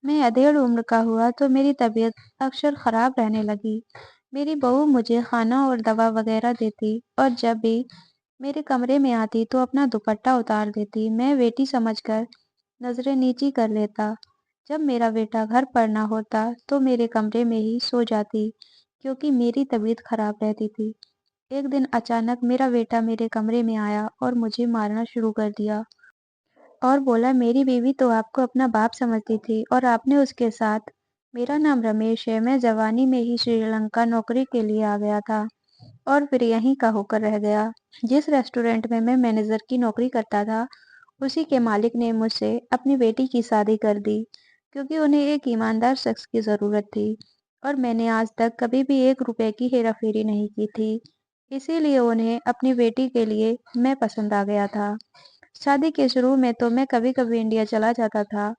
میں ادھیڑ عمر کا ہوا تو میری طبیعت اکثر خراب رہنے لگی۔ میری بہو مجھے کھانا اور دوا وغیرہ دیتی اور جب بھی میرے کمرے میں آتی تو اپنا دوپٹہ اتار دیتی۔ میں بیٹی سمجھ کر نظریں نیچی کر لیتا۔ جب میرا بیٹا گھر پر نہ ہوتا تو میرے کمرے میں ہی سو جاتی کیونکہ میری طبیعت خراب رہتی تھی۔ ایک دن اچانک میرا بیٹا میرے کمرے میں آیا اور مجھے مارنا شروع کر دیا اور بولا میری بیوی تو آپ کو اپنا باپ سمجھتی تھی اور آپ نے اس کے ساتھ، میرا نام رمیش ہے، میں جوانی میں ہی سری لنکا نوکری کے لیے آ گیا تھا اور پھر یہیں کا ہو کر رہ گیا۔ جس ریسٹورینٹ میں میں مینیجر کی نوکری کرتا تھا اسی کے مالک نے مجھ سے اپنی بیٹی کی شادی کر دی کیونکہ انہیں ایک ایماندار شخص کی ضرورت تھی اور میں نے آج تک کبھی بھی 1 روپے کی ہیرا پھیری نہیں کی تھی، اسی لیے انہیں اپنی بیٹی کے لیے میں پسند آ گیا تھا۔ شادی کے شروع میں تو میں کبھی کبھی انڈیا چلا جاتا تھا،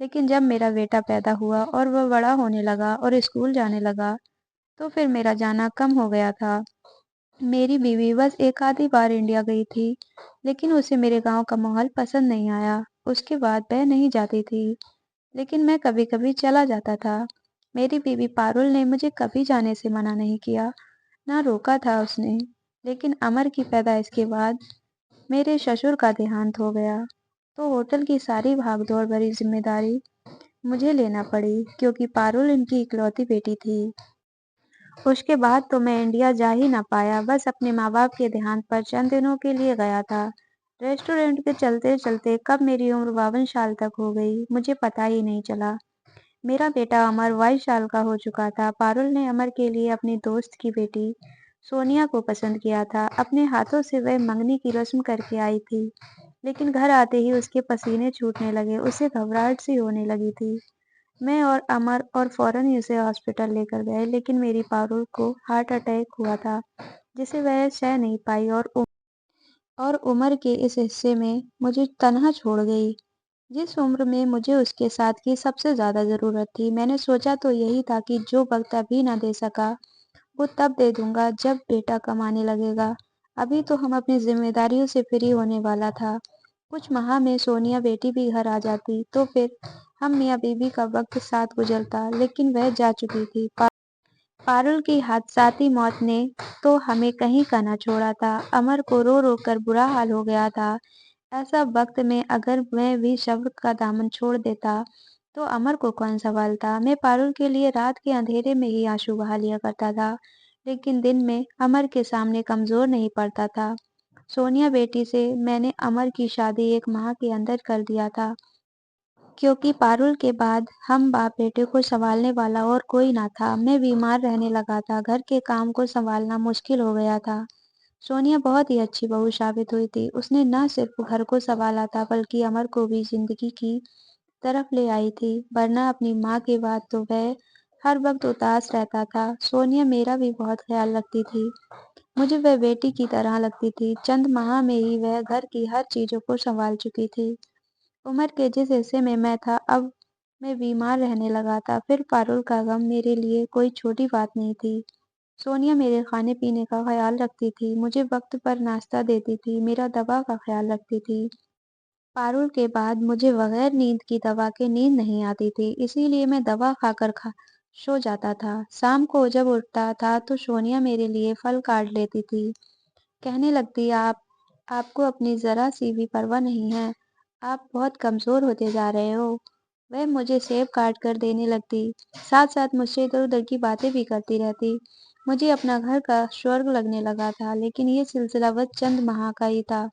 لیکن جب میرا بیٹا پیدا ہوا اور وہ بڑا ہونے لگا اور اسکول جانے لگا تو پھر میرا جانا کم ہو گیا تھا۔ میری بیوی بس ایک آدھی بار انڈیا گئی تھی لیکن اسے میرے گاؤں کا ماحول پسند نہیں آیا، اس کے بعد وہ نہیں جاتی تھی، لیکن میں کبھی کبھی چلا جاتا تھا۔ میری بیوی پارول نے مجھے کبھی جانے سے منع نہیں کیا، نہ روکا تھا اس نے، لیکن امر کی پیدائش کے بعد میرے ششر کا دیہانت ہو گیا تو ہوٹل کی ساری بھاگ دوڑ بھری ذمہ داری مجھے لینا پڑی کیونکہ پارول ان کی اکلوتی بیٹی تھی۔ اس کے بعد تو میں انڈیا جا ہی نہ پایا، بس اپنے ماں باپ کے دیہانت پر چند دنوں کے لیے گیا تھا۔ ریسٹورینٹ کے چلتے چلتے کب میری عمر 52 سال تک ہو گئی مجھے پتا ہی نہیں چلا۔ میرا بیٹا امر 22 سال کا ہو چکا تھا۔ پارول نے امر کے لیے اپنی دوست کی بیٹی سونیا کو پسند کیا تھا۔ اپنے ہاتھوں سے وہ منگنی کی رسم کر کے آئی تھی لیکن گھر آتے ہی اس کے پسینے چھوٹنے لگے، اسے گھبراہٹ سی ہونے لگی تھی۔ میں اور امر اور فوراً ہی اسے ہاسپٹل لے کر گئے لیکن میری پارول کو ہارٹ اٹیک ہوا تھا جسے وہ سہ نہیں پائی اور عمر کے اس حصے میں مجھے تنہا چھوڑ گئی جس عمر میں مجھے اس کے ساتھ کی سب سے زیادہ ضرورت تھی۔ میں نے سوچا تو یہی تھا کہ جو وقت ابھی نہ دے سکا وہ تب دے دوں گا جب بیٹا کمانے لگے گا، ابھی تو ہم اپنی ذمہ داریوں سے فری ہونے والا تھا۔ کچھ ماہ میں سونیا بیٹی بھی گھر آ جاتی تو پھر ہم میاں بیوی کا وقت ساتھ گزرتا، لیکن وہ جا چکی تھی۔ پارول کی حادثاتی موت نے تو ہمیں کہیں کا نہ چھوڑا تھا۔ امر کو رو رو کر برا حال ہو گیا تھا۔ ایسا وقت میں اگر میں بھی صبر کا دامن چھوڑ دیتا تو امر کو کون سنبھالتا۔ میں پارول کے لیے رات کے اندھیرے میں ہی آنسو بہا لیا کرتا تھا لیکن دن میں امر کے سامنے کمزور نہیں پڑتا تھا۔ سونیا بیٹی سے میں نے امر کی شادی 1 ماہ کے اندر کر دیا تھا کیونکہ پارول کے بعد ہم باپ بیٹے کو سنبھالنے والا اور کوئی نہ تھا۔ میں بیمار رہنے لگا تھا، گھر کے کام کو سنبھالنا مشکل ہو گیا تھا۔ سونیا بہت ہی اچھی بہو ثابت ہوئی تھی، اس نے نہ صرف گھر کو سنبھالا تھا بلکہ امر کو بھی زندگی کی طرف لے آئی تھی، ورنہ اپنی ماں کے بعد تو وہ ہر وقت اداس رہتا تھا۔ سونیا میرا بھی بہت خیال رکھتی تھی، مجھے وہ بیٹی کی طرح لگتی تھی۔ چند ماہ میں ہی وہ گھر کی ہر چیزوں کو سنبھال چکی تھی۔ عمر کے جس حصے میں تھا اب میں بیمار رہنے لگا تھا، پھر پارول کا غم میرے لیے کوئی چھوٹی بات نہیں تھی۔ سونیا میرے کھانے پینے کا خیال رکھتی تھی، مجھے وقت پر ناشتہ دیتی تھی، میرا دوا کا خیال رکھتی تھی۔ پارول کے بعد مجھے بغیر نیند کی دوا کے نیند نہیں آتی تھی، اسی لیے میں دوا کھا کر سو جاتا تھا۔ شام کو جب اٹھتا تھا تو سونیا میرے لیے پھل کاٹ لیتی تھی، کہنے لگتی آپ کو اپنی ذرا سی بھی پرواہ نہیں ہے، آپ بہت کمزور ہوتے جا رہے ہو۔ وہ مجھے سیب کاٹ کر دینے لگتی، ساتھ ساتھ مجھ سے ادھر ادھر کی باتیں بھی کرتی رہتی۔ مجھے اپنا گھر کا سورگ لگنے لگا تھا لیکن یہ سلسلہ بس چند ماہ کا ہی تھا۔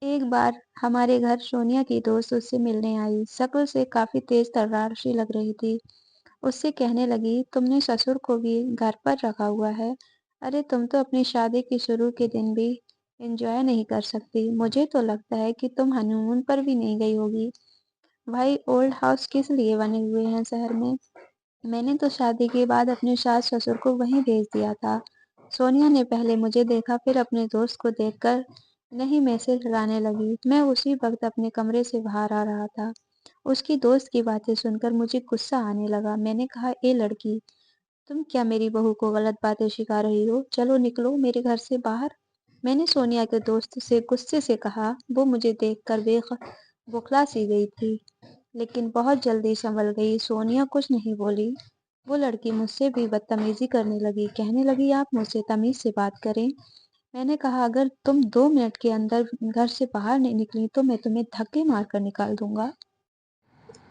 ایک بار ہمارے گھر سونیا کی دوست اس سے ملنے آئی، شکل سے کافی تیز ترار سی لگ رہی تھی۔ اس سے کہنے لگی تم نے سسر کو بھی گھر پر رکھا ہوا ہے، ارے تم تو اپنی شادی کے شروع کے دن بھی انجوائے نہیں کر سکتی، مجھے تو لگتا ہے کہ تم ہنی مون پر بھی نہیں گئی ہوگی۔ بھائی اولڈ ہاؤس کس لیے بنے ہوئے ہیں شہر میں نے تو شادی کے بعد اپنے ساس سسر کو وہیں بھیج دیا تھا۔ سونیا نے پہلے مجھے دیکھا پھر اپنے دوست کو دیکھ کر نہیں میں سے ہلانے لگی۔ میں اسی وقت اپنے کمرے سے باہر آ رہا تھا، اس کی دوست کی باتیں سن کر مجھے غصہ آنے لگا۔ میں نے کہا اے لڑکی، تم کیا میری بہو کو غلط باتیں سکھا رہی ہو، چلو نکلو میرے گھر سے باہر۔ میں نے سونیا کے دوست سے غصے سے کہا، وہ مجھے دیکھ کر بوکھلا سی گئی تھی لیکن بہت جلدی سنبھل گئی۔ سونیا کچھ نہیں بولی۔ وہ لڑکی مجھ سے بھی بدتمیزی کرنے لگی، کہنے لگی آپ مجھ سے تمیز سے بات کریں۔ میں نے کہا اگر تم 2 منٹ کے اندر گھر سے باہر نہیں نکلی تو میں تمہیں دھکے مار کر نکال دوں گا۔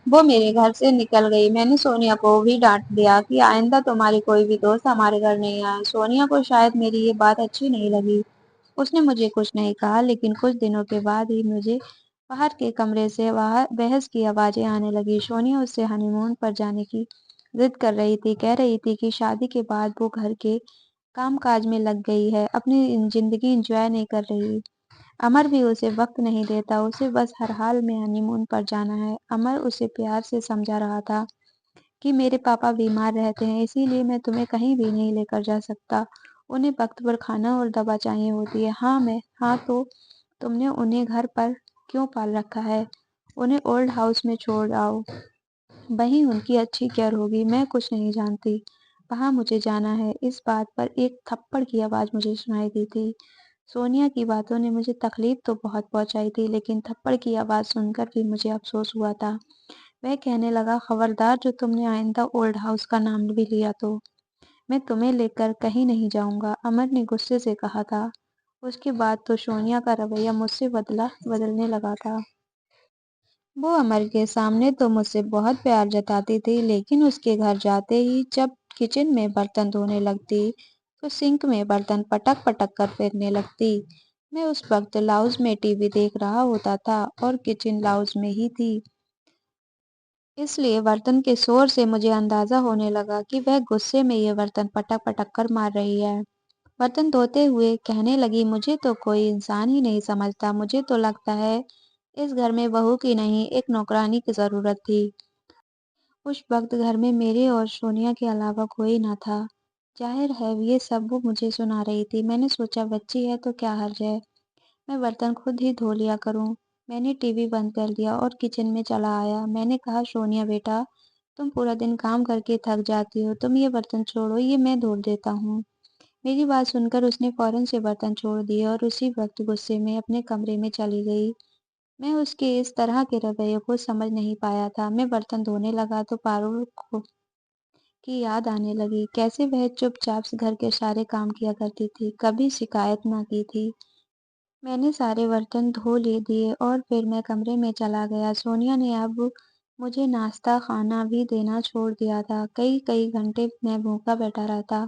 وہ میرے گھر سے نکل گئی۔ میں نے سونیا کو بھی ڈانٹ دیا کہ آئندہ تمہاری کوئی بھی دوست ہمارے گھر نہیں آئے۔ سونیا کو شاید میری یہ بات اچھی نہیں لگی۔ اس نے مجھے کچھ نہیں کہا، لیکن کچھ دنوں کے بعد ہی مجھے باہر کے کمرے سے بحث کی آوازیں آنے لگی۔ سونیا اس سے ہنی مون پر جانے کی ضد کر رہی تھی، کہہ رہی تھی کہ شادی کے بعد وہ گھر کے کام کاج میں لگ گئی ہے، اپنی زندگی انجوائے نہیں کر رہی۔ امر بھی اسے وقت نہیں دیتا، اسے بس ہر حال میں ہنی مون پر جانا ہے۔ امر اسے پیار سے سمجھا رہا تھا کہ میرے پاپا بیمار رہتے ہیں، اسی لیے میں تمہیں کہیں بھی نہیں لے کر جا سکتا۔ انہیں وقت پر کھانا اور دوا چاہیے ہوتی ہے۔ ہاں تو تم نے انہیں گھر پر کیوں پال رکھا ہے؟ انہیں اولڈ ہاؤس میں چھوڑ آؤ، وہیں ان کی اچھی کیئر ہوگی۔ میں کچھ نہیں جانتی، وہاں مجھے جانا ہے۔ اس بات پر ایک تھپڑ کی آواز مجھے سنائی دی تھی۔ سونیا کی باتوں نے مجھے تکلیف تو بہت پہنچائی تھی، لیکن تھپڑ کی آواز سن کر بھی مجھے افسوس ہوا تھا۔ وہ کہنے لگا خبردار جو تم نے آئندہ اولڈ ہاؤس کا نام بھی لیا تو میں تمہیں لے کر کہیں نہیں جاؤں گا، امر نے غصے سے کہا تھا۔ اس کے بعد تو سونیا کا رویہ مجھ سے بدلنے لگا تھا۔ وہ امر کے سامنے تو مجھ سے بہت پیار جتاتی تھی، لیکن اس کے گھر جاتے ہی جب کچن میں برتن دھونے لگتی تو سنک میں برتن پٹک پٹک کر پھینکنے لگتی۔ میں اس وقت لاؤنج میں ٹی وی دیکھ رہا ہوتا تھا اور کچن لاؤنج میں ہی تھی، اس لیے برتن کے شور سے مجھے اندازہ ہونے لگا کہ وہ غصے میں یہ برتن پٹک پٹک کر مار رہی ہے۔ برتن دھوتے ہوئے کہنے لگی مجھے تو کوئی انسان ہی نہیں سمجھتا، مجھے تو لگتا ہے اس گھر میں بہو کی نہیں ایک نوکرانی کی ضرورت تھی۔ اس وقت گھر میں میرے اور سونیا کے علاوہ کوئی نہ تھا۔ ظاہر ہے یہ سب وہ مجھے سنا رہی تھی۔ میں نے سوچا بچی ہے تو کیا حرج ہے، میں برتن خود ہی دھو لیا کروں۔ میں نے ٹی وی بند کر دیا اور کچن میں چلا آیا۔ میں نے کہا سونیا بیٹا تم پورا دن کام کر کے تھک جاتی ہو، تم یہ برتن چھوڑو، یہ میں دھو دیتا ہوں۔ میری بات سن کر اس نے فوراً سے برتن چھوڑ دیے اور اسی وقت غصے میں اپنے کمرے میں چلی گئی۔ میں اس کے اس طرح کے رویے کو سمجھ نہیں پایا تھا۔ میں برتن دھونے لگا تو پارول کی یاد آنے لگی، کیسے وہ چپ چاپ گھر کے سارے کام کیا کرتی تھی، کبھی شکایت نہ کی تھی۔ میں نے سارے برتن دھو دیے اور پھر میں کمرے میں چلا گیا۔ سونیا نے اب مجھے ناشتہ کھانا بھی دینا چھوڑ دیا تھا۔ کئی گھنٹے میں بھوکا بیٹھا رہتا۔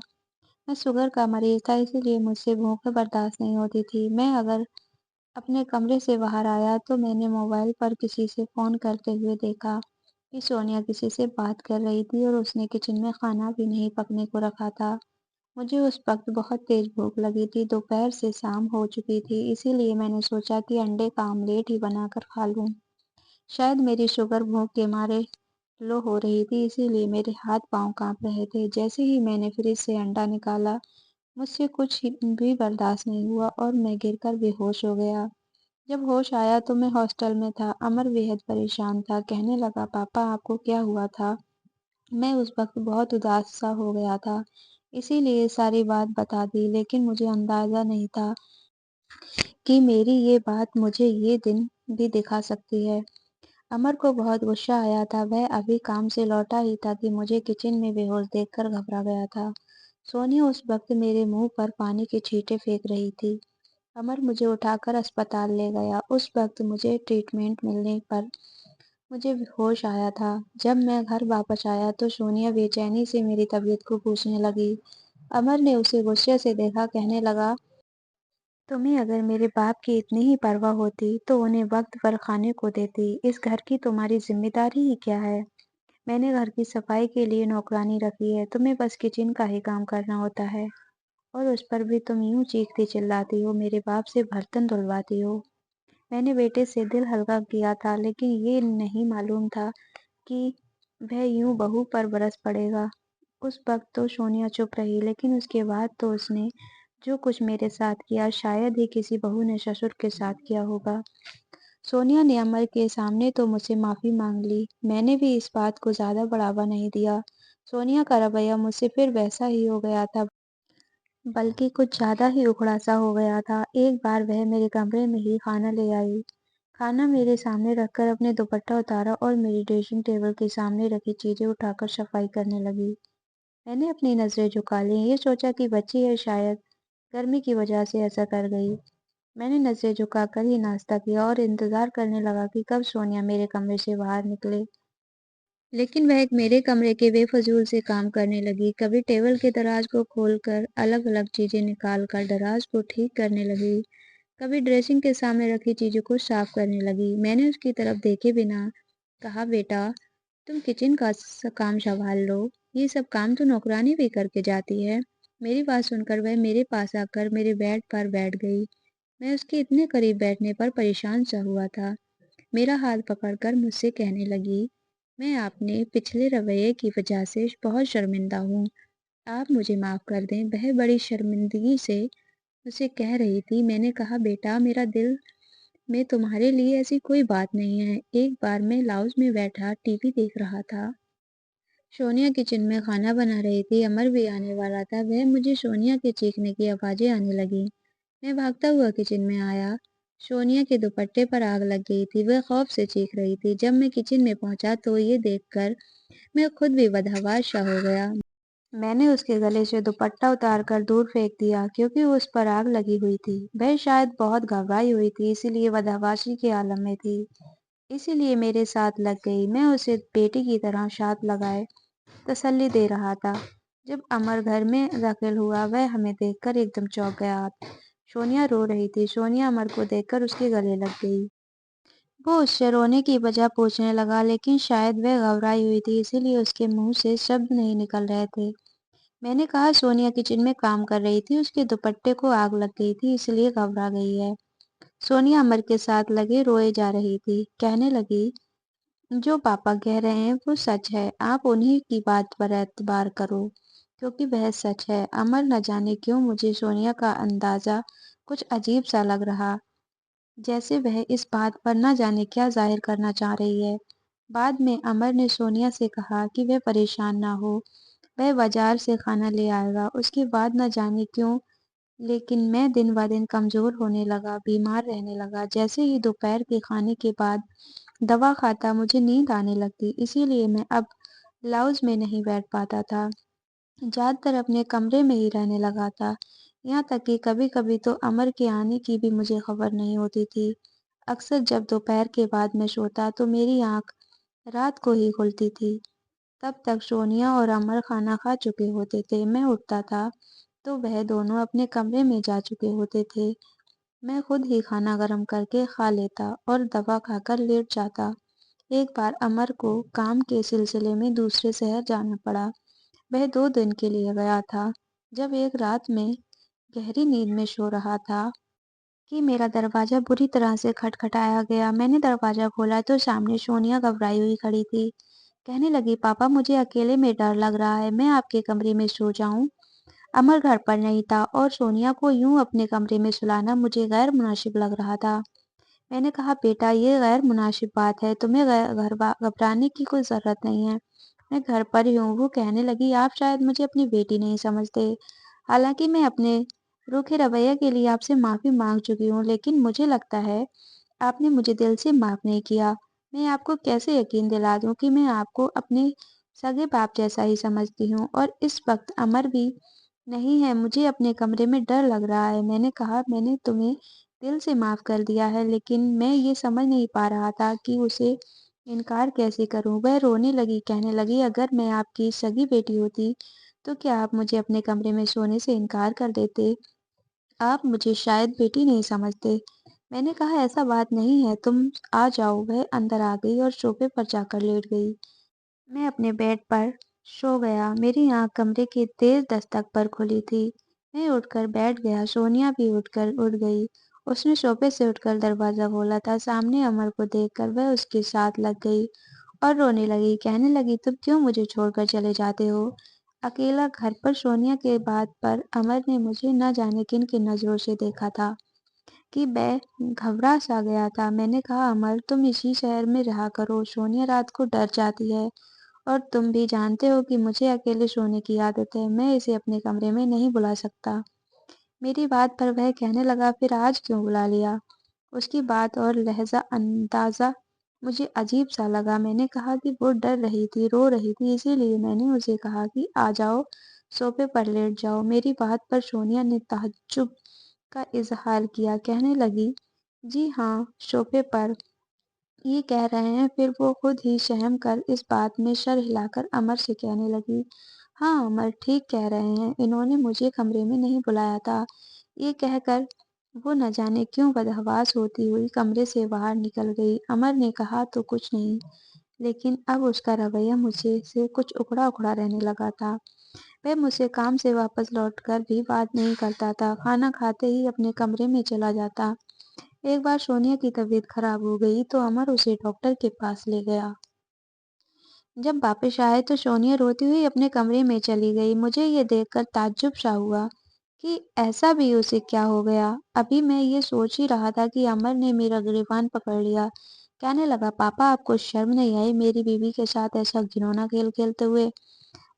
میں شوگر کا مریض تھا، اسی لیے مجھ سے بھوک برداشت نہیں ہوتی تھی۔ میں اگر اپنے کمرے سے باہر آیا تو میں نے موبائل پر کسی سے فون کرتے ہوئے دیکھا کہ سونیا کسی سے بات کر رہی تھی اور اس نے کچن میں کھانا بھی نہیں پکنے کو رکھا تھا۔ مجھے اس وقت بہت تیز بھوک لگی تھی، دوپہر سے شام ہو چکی تھی، اسی لیے میں نے سوچا کہ انڈے کا آملیٹ ہی بنا کر کھا لوں۔ شاید میری شوگر بھوک کے مارے لو ہو رہی تھی، اسی لیے میرے ہاتھ پاؤں کانپ رہے تھے۔ جیسے ہی میں نے فریج سے انڈا نکالا مجھ سے کچھ بھی برداشت نہیں ہوا اور میں گر کر بے ہوش ہو گیا۔ جب ہوش آیا تو میں ہاسٹل میں تھا۔ امر بےحد پریشان تھا، کہنے لگا پاپا آپ کو کیا ہوا تھا؟ میں اس وقت بہت اداس سا ہو گیا تھا، اسی لیے ساری بات بتا دی، لیکن مجھے اندازہ نہیں تھا کہ میری یہ بات مجھے یہ دن بھی دکھا سکتی ہے۔ امر کو بہت غصہ آیا تھا، وہ ابھی کام سے لوٹا ہی تھا کہ مجھے کچن میں بے ہوش دیکھ کر گھبرا گیا تھا۔ سونیا اس وقت میرے منہ پر پانی کے چھینٹے پھینک رہی تھی۔ امر مجھے اٹھا کر اسپتال لے گیا۔ اس وقت مجھے ٹریٹمنٹ ملنے پر مجھے ہوش آیا تھا۔ جب میں گھر واپس آیا تو سونیا بے چینی سے میری طبیعت کو پوچھنے لگی۔ امر نے اسے غصے سے دیکھا، کہنے لگا تمہیں اگر میرے باپ کی اتنی ہی پرواہ ہوتی تو انہیں وقت پر کھانے کو دیتی، اس گھر کی تمہاری ذمہ داری ہی کیا ہے؟ میں نے گھر کی صفائی کے لیے نوکرانی رکھی ہے، تمہیں بس کچن کا ہی کام کرنا ہوتا ہے، اور اس پر بھی تم یوں چیختی چلاتی ہو، میرے باپ سے برتن دھلواتی ہو۔ میں نے بیٹے سے دل ہلکا کیا تھا، لیکن یہ نہیں معلوم تھا کہ وہ یوں بہو پر برس پڑے گا۔ اس وقت تو سونیا چپ رہی، لیکن اس کے بعد تو اس نے جو کچھ میرے ساتھ کیا شاید ہی کسی بہو نے سسر کے ساتھ کیا ہوگا۔ سونیا نے امر کے سامنے تو مجھ سے معافی مانگ لی، میں نے بھی اس بات کو زیادہ بڑھاوا نہیں دیا۔ سونیا کا رویہ مجھ سے پھر ویسا ہی ہو گیا تھا، بلکہ کچھ زیادہ ہی اکھڑا سا ہو گیا تھا۔ ایک بار وہ میرے کمرے میں ہی کھانا لے آئی۔ کھانا میرے سامنے رکھ کر اپنے دوپٹہ اتارا اور میری ڈریسنگ ٹیبل کے سامنے رکھی چیزیں اٹھا کر صفائی کرنے لگی۔ میں نے اپنی نظریں جھکا لیں، یہ سوچا کہ بچی ہے، شاید گرمی کی وجہ سے ایسا کر گئی۔ میں نے نظریں جھکا کر ہی ناشتہ کیا اور انتظار کرنے لگا کہ کب سونیا میرے کمرے سے باہر نکلے۔ لیکن وہ ایک میرے کمرے کے بے فضول سے کام کرنے لگی۔ کبھی ٹیبل کے دراز کو کھول کر الگ الگ چیزیں نکال کر دراز کو ٹھیک کرنے لگی، کبھی ڈریسنگ کے سامنے رکھی چیزوں کو صاف کرنے لگی۔ میں نے اس کی طرف دیکھے بنا کہا، بیٹا تم کچن کا کام سنبھال لو، یہ سب کام تو نوکرانی بھی کر کے جاتی ہے۔ میری بات سن کر وہ میرے پاس آ کر میرے بیڈ پر بیٹھ گئی۔ میں اس کے اتنے قریب بیٹھنے پر پریشان سا ہوا تھا۔ میرا ہاتھ پکڑ کر مجھ سے کہنے لگی، میں اپنے پچھلے رویے کی وجہ سے بہت شرمندہ ہوں، آپ مجھے معاف کر دیں۔ وہ بڑی شرمندگی سے اسے کہہ رہی تھی۔ میں نے کہا، بیٹا میرا دل میں تمہارے لیے ایسی کوئی بات نہیں ہے۔ ایک بار میں لاؤنج میں بیٹھا ٹی وی دیکھ رہا تھا۔ سونیا کچن میں کھانا بنا رہی تھی، امر بھی آنے والا تھا۔ وہ مجھے سونیا کے چیخنے کی آوازیں آنے لگی۔ میں بھاگتا ہوا کچن میں آیا۔ سونیا کے دوپٹے پر آگ لگ گئی تھی، وہ خوف سے چیخ رہی تھی۔ جب میں کچن میں پہنچا تو یہ دیکھ کر میں خود بھی بدحواس سا ہو گیا۔ میں نے اس کے گلے سے دوپٹہ اتار کر دور پھینک دیا کیونکہ اس پر آگ لگی ہوئی تھی۔ وہ شاید بہت گھبرائی ہوئی تھی، اسی لیے بدحواسی کے عالم میں تھی، اسی لیے میرے ساتھ لگ گئی۔ میں اسے بیٹی کی طرح ساتھ لگائے تسلی دے رہا تھا۔ جب امر گھر میں داخل ہوا وہ ہمیں دیکھ کر ایک دم چونک گیا۔ سونیا رو رہی تھی۔ سونیا امر کو دیکھ کر اس کے گلے لگ گئی۔ وہ اس سے رونے کی وجہ پوچھنے لگا، لیکن شاید وہ گھبرائی ہوئی تھی، اسی لیے اس کے منہ سے شبد نہیں نکل رہے تھے۔ میں نے کہا، سونیا کچن میں کام کر رہی تھی، اس کے دوپٹے کو آگ لگ گئی تھی، اس لیے گھبرا گئی ہے۔ سونیا امر کے ساتھ لگے روئے جا رہی تھی، کہنے لگی، جو پاپا کہہ رہے ہیں وہ سچ ہے، آپ انہی کی بات پر اعتبار کرو کیونکہ وہ سچ ہے۔ امر نہ جانے کیوں مجھے سونیا کا اندازہ کچھ عجیب سا لگ رہا، جیسے وہ اس بات پر نہ جانے کیا ظاہر کرنا چاہ رہی ہے۔ بعد میں امر نے سونیا سے کہا کہ وہ پریشان نہ ہو، وہ بازار سے کھانا لے آئے گا۔ اس کے بعد نہ جانے کیوں لیکن میں دن بہ دن کمزور ہونے لگا، بیمار رہنے لگا۔ جیسے ہی دوپہر کے کھانے کے بعد دوا کھاتا مجھے نیند آنے لگتی، اسی لیے میں اب لاؤنج میں نہیں بیٹھ پاتا تھا، زیادہ تر اپنے کمرے میں ہی رہنے لگا تھا، یہاں تک کہ کبھی کبھی تو امر کے آنے کی بھی مجھے خبر نہیں ہوتی تھی۔ اکثر جب دوپہر کے بعد میں سوتا تو میری آنکھ رات کو ہی کھلتی تھی، تب تک سونیا اور امر کھانا کھا چکے ہوتے تھے۔ میں اٹھتا تھا تو وہ دونوں اپنے کمرے میں جا چکے ہوتے تھے۔ میں خود ہی کھانا گرم کر کے کھا لیتا اور دوا کھا کر لیٹ جاتا۔ ایک بار امر کو کام کے سلسلے میں دوسرے شہر جانا پڑا، وہ 2 دن کے لیے گیا تھا۔ جب ایک رات میں گہری نیند میں سو رہا تھا کہ میرا دروازہ بری طرح سے کھٹکھٹایا گیا۔ میں نے دروازہ کھولا تو سامنے سونیا گھبرائی ہوئی کھڑی تھی، کہنے لگی، پاپا مجھے اکیلے میں ڈر لگ رہا ہے، میں آپ کے کمرے میں سو جاؤں؟ امر گھر پر نہیں تھا اور سونیا کو یوں اپنے کمرے میں سلانا مجھے غیر مناسب لگ رہا تھا۔ میں نے کہا، بیٹا یہ غیر مناسب بات ہے، تمہیں گھبرانے کی کوئی ضرورت نہیں ہے، میں گھر پر ہی ہوں۔ وہ کہنے لگی، آپ شاید مجھے اپنی بیٹی نہیں سمجھتے، حالانکہ میں اپنے روکھے رویے کے لیے آپ سے معافی مانگ چکی ہوں، لیکن مجھے لگتا ہے آپ نے مجھے دل سے معاف نہیں کیا۔ میں آپ کو کیسے یقین دلا دوں کہ میں آپ کو اپنے سگے باپ جیسا ہی سمجھتی ہوں، اور اس وقت امر بھی نہیں ہے، مجھے اپنے کمرے میں ڈر لگ رہا ہے۔ میں نے کہا، میں نے تمہیں دل سے معاف کر دیا ہے، لیکن میں یہ سمجھ نہیں پا رہا تھا کہ اسے انکار کیسے کروں۔ وہ رونے لگی، کہنے لگی، اگر میں آپ کی سگی بیٹی ہوتی تو کیا آپ مجھے اپنے کمرے میں سونے سے انکار کر دیتے؟ آپ مجھے شاید بیٹی نہیں سمجھتے۔ میں نے کہا، ایسا بات نہیں ہے، تم آ جاؤ۔ وہ اندر آ گئی اور صوفے پر جا کر لیٹ گئی۔ میں اپنے بیڈ پر سو گیا، میری آنکھ کمرے کی تیز دستک پر کھلی تھی۔ میں اٹھ کر بیٹھ گیا، سونیا بھی اٹھ گئی۔ اس نے صوفے سے اٹھ کر دروازہ کھولا تھا، سامنے امر کو دیکھ کر وہ اس کے ساتھ لگ گئی اور رونے لگی، کہنے لگی، تم کیوں مجھے چھوڑ کر چلے جاتے ہو اکیلا گھر پر؟ سونیا کے بات پر امر نے مجھے نہ جانے کن کن نظروں سے دیکھا تھا کہ میں گھبرا سا گیا تھا۔ میں نے کہا، امر تم اسی شہر میں رہا کرو، سونیا رات کو ڈر جاتی ہے، اور تم بھی جانتے ہو کہ مجھے اکیلے سونے کی عادت ہے، میں اسے اپنے کمرے میں نہیں بلا سکتا۔ میری بات پر وہ کہنے لگا، پھر آج کیوں بلا لیا؟ اس کی بات اور لہجہ اندازہ مجھے عجیب سا لگا۔ میں نے کہا کہ وہ ڈر رہی تھی، رو رہی تھی، اسی لیے میں نے اسے کہا کہ آ جاؤ، صوفے پر لیٹ جاؤ۔ میری بات پر سونیا نے تعجب کا اظہار کیا، کہنے لگی، جی ہاں، صوفے پر یہ کہہ رہے ہیں؟ پھر وہ خود ہی سہم کر اس بات میں سر ہلا کر امر سے کہنے لگی، ہاں امر ٹھیک کہہ رہے ہیں، انہوں نے مجھے کمرے میں نہیں بلایا تھا۔ یہ کہہ کر وہ نہ جانے کیوں بدحواس ہوتی ہوئی کمرے سے باہر نکل گئی۔ امر نے کہا تو کچھ نہیں، لیکن اب اس کا رویہ مجھے سے کچھ اکڑا اکڑا رہنے لگا تھا۔ وہ مجھ سے کام سے واپس لوٹ کر بھی بات نہیں کرتا تھا، کھانا کھاتے ہی اپنے کمرے میں چلا جاتا۔ ایک بار سونیا کی طبیعت خراب ہو گئی تو امر اسے ڈاکٹر کے پاس لے گیا۔ جب واپس آئے تو سونیا روتی ہوئی اپنے کمرے میں چلی گئی۔ مجھے یہ دیکھ کر تعجب سا ہوا کہ ایسا بھی اسے کیا ہو گیا۔ ابھی میں یہ سوچ ہی رہا تھا کہ امر نے میرا گریبان پکڑ لیا، کہنے لگا، پاپا آپ کو شرم نہیں آئی میری بیوی کے ساتھ ایسا گھناؤنا کھیل کھیلتے ہوئے؟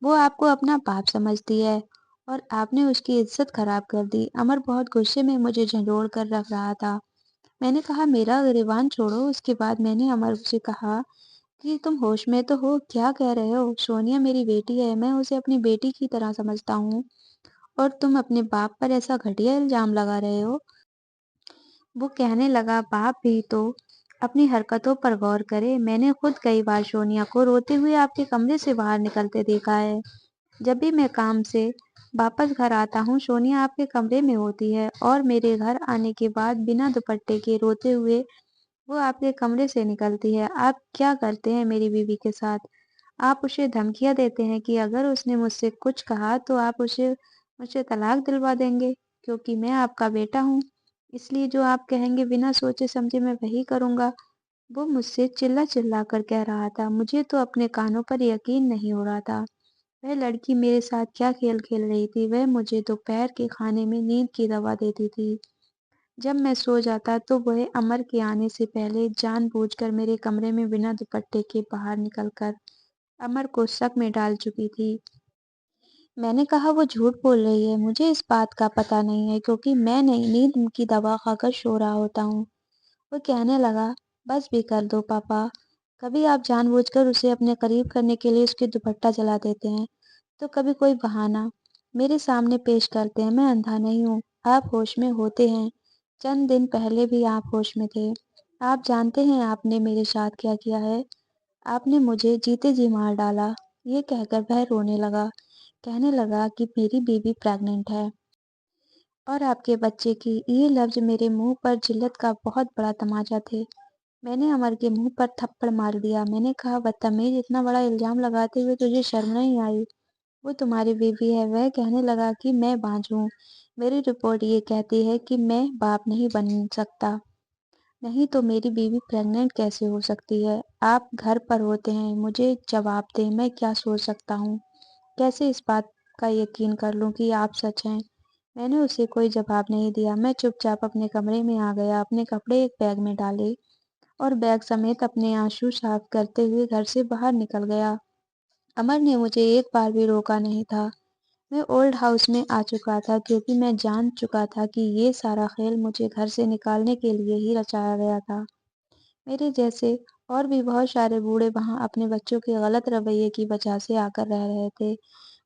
وہ آپ کو اپنا باپ سمجھتی ہے اور آپ نے اس کی عزت خراب کر دی۔ امر بہت غصے میں مجھے جھنجھوڑ کر رکھ رہا تھا۔ میں نے کہا، میرا گریبان چھوڑو۔ اس کے بعد میں نے امر سے کہا کہ تم ہوش میں تو ہو؟ کیا کہہ رہے ہو؟ سونیا میری بیٹی ہے، میں اسے اپنی بیٹی کی طرح سمجھتا ہوں، اور تم اپنے باپ پر ایسا گھٹیا الزام لگا رہے ہو۔ وہ کہنے لگا، باپ بھی تو اپنی حرکتوں پر غور کرے۔ میں نے خود کئی بار سونیا کو روتے ہوئے آپ کے کمرے سے باہر نکلتے دیکھا ہے۔ جب بھی میں کام سے واپس گھر آتا ہوں سونیا آپ کے کمرے میں ہوتی ہے، اور میرے گھر آنے کے بعد بنا دوپٹے کے روتے ہوئے وہ آپ کے کمرے سے نکلتی ہے۔ آپ کیا کرتے ہیں میری بیوی کے ساتھ؟ آپ اسے دھمکیاں دیتے ہیں کہ اگر اس نے مجھ سے کچھ کہا تو آپ مجھ سے طلاق دلوا دیں گے، کیونکہ میں آپ کا بیٹا ہوں، اس لیے جو آپ کہیں گے بنا سوچے سمجھے میں وہی کروں گا۔ وہ مجھ سے چلا چلا کر کہہ رہا تھا۔ مجھے تو اپنے کانوں پر یقین نہیں ہو رہا تھا۔ وہ لڑکی میرے ساتھ کیا کھیل کھیل رہی تھی؟ وہ مجھے دوپہر کے کھانے میں نیند کی دوا دیتی تھی۔ جب میں سو جاتا تو وہ امر کے آنے سے پہلے جان بوجھ کر میرے کمرے میں بنا دوپٹے کے باہر نکل کر امر کو شک میں ڈال چکی تھی۔ میں نے کہا، وہ جھوٹ بول رہی ہے، مجھے اس بات کا پتہ نہیں ہے، کیونکہ میں نیند کی دوا کھا کر سو رہا ہوتا ہوں۔ وہ کہنے لگا، بس بھی کر دو پاپا، کبھی آپ جان بوجھ کر اسے اپنے قریب کرنے کے لیے اس کے دوپٹہ جلا دیتے ہیں، تو کبھی کوئی بہانہ میرے سامنے پیش کرتے ہیں۔ میں اندھا نہیں ہوں، آپ ہوش میں ہوتے ہیں، چند دن پہلے بھی آپ ہوش میں تھے۔ آپ جانتے ہیں آپ نے میرے ساتھ کیا کیا ہے؟ آپ نے مجھے جیتے جی مار ڈالا۔ یہ کہہ کر وہ رونے لگا، کہنے لگا کہ میری بیوی پریگننٹ ہے اور آپ کے بچے کی۔ یہ لفظ میرے منہ پر جلت کا بہت بڑا تماچا تھے۔ میں نے امر کے منہ پر تھپڑ مار دیا۔ میں نے کہا، بدتمیز، اتنا بڑا الزام لگاتے ہوئے تجھے شرم نہیں آئی؟ وہ تمہاری بیوی ہے۔ وہ کہنے لگا کہ میں بانجھ ہوں، میری رپورٹ یہ کہتی ہے کہ میں باپ نہیں بن سکتا، نہیں تو میری بیوی پریگننٹ کیسے ہو سکتی ہے؟ آپ گھر پر ہوتے ہیں، مجھے جواب دیں، میں کیا سوچ سکتا ہوں؟ کیسے اس بات کا یقین کر لوں کہ آپ سچ ہیں؟ میں نے اسے کوئی جواب نہیں دیا۔ میں چپ چاپ اپنے کمرے میں آ گیا، اپنے کپڑے ایک بیگ میں ڈالے اور بیگ سمیت اپنے آنسو صاف کرتے ہوئے گھر سے باہر نکل گیا۔ امر نے مجھے ایک بار بھی روکا نہیں تھا۔ میں اولڈ ہاؤس میں آ چکا تھا، کیونکہ میں جان چکا تھا کہ یہ سارا کھیل مجھے گھر سے نکالنے کے لیے ہی رچایا گیا تھا۔ میرے جیسے اور بھی بہت سارے بوڑھے وہاں اپنے بچوں کے غلط رویے کی وجہ سے آ کر رہ رہے تھے۔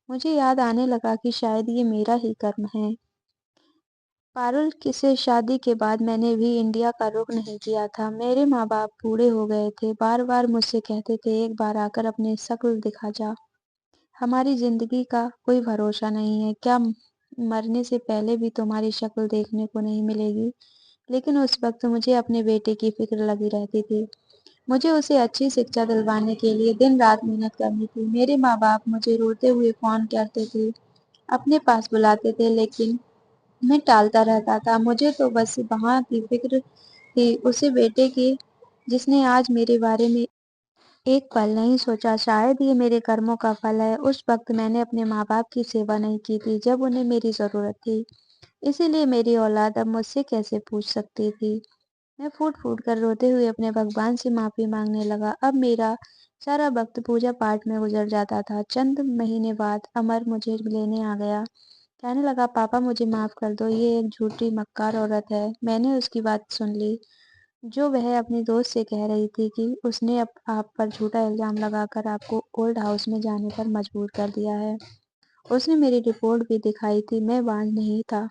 مجھے یاد آنے لگا کہ شاید یہ میرا ہی کرم ہے۔ پارول سے شادی کے بعد میں نے بھی انڈیا کا رخ نہیں کیا تھا۔ میرے ماں باپ بوڑھے ہو گئے تھے، بار بار مجھ سے کہتے تھے، ایک بار آ کر اپنی شکل دکھا جا، ہماری زندگی کا کوئی بھروسہ نہیں ہے، کیا مرنے سے پہلے بھی تمہاری شکل دیکھنے کو نہیں ملے گی؟ لیکن اس وقت مجھے اپنے بیٹے کی فکر لگی رہتی تھی۔ مجھے اسے اچھی شکشا دلوانے کے لیے دن رات محنت کرنی تھی۔ میرے ماں باپ مجھے روتے ہوئے فون کرتے تھے، اپنے پاس بلاتے تھے، لیکن میں ٹالتا رہتا تھا۔ مجھے تو بس وہاں کی فکر تھی، اسے بیٹے کی، جس نے آج میرے بارے میں ایک پل نہیں سوچا۔ شاید یہ میرے کرموں کا پھل ہے۔ اس وقت میں نے اپنے ماں باپ کی سیوا نہیں کی تھی جب انہیں میری ضرورت تھی، اسی لیے میری اولاد اب مجھ سے کیسے پوچھ سکتی تھی؟ میں پھوٹ پھوٹ کر روتے ہوئے اپنے بھگوان سے معافی مانگنے لگا۔ اب میرا سارا وقت پوجا پاٹ میں گزر جاتا تھا۔ چند مہینے بعد امر مجھے لینے آ گیا، کہنے لگا پاپا مجھے معاف کر دو، یہ ایک جھوٹی مکار عورت ہے۔ میں نے اس کی بات سن لی جو وہ اپنی دوست سے کہہ رہی تھی کہ اس نے آپ پر جھوٹا الزام لگا کر آپ کو اولڈ ہاؤس میں جانے پر مجبور کر دیا ہے۔ اس نے میری رپورٹ بھی دکھائی تھی، میں باز نہیں تھا۔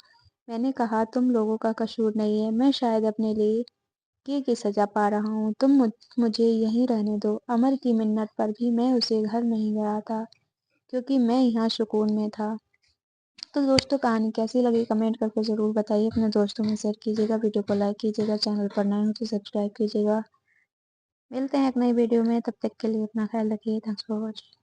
میں نے کہا تم لوگوں کا قصور نہیں ہے، میں شاید اپنے لیے کی سزا پا رہا ہوں، تم مجھے یہیں رہنے دو۔ امر کی منت پر بھی میں اسے گھر نہیں گیا تھا کیونکہ میں یہاں سکون میں تھا۔ تو دوستوں کہانی کیسی لگی کمنٹ کر کے ضرور بتائیے، اپنے دوستوں میں شیئر کیجیے گا، ویڈیو کو لائک کیجیے گا، چینل پر نئے ہو تو سبسکرائب کیجیے گا۔ ملتے ہیں ایک نئی ویڈیو میں، تب تک کے لیے اپنا خیال رکھیے۔ Thanks for watching.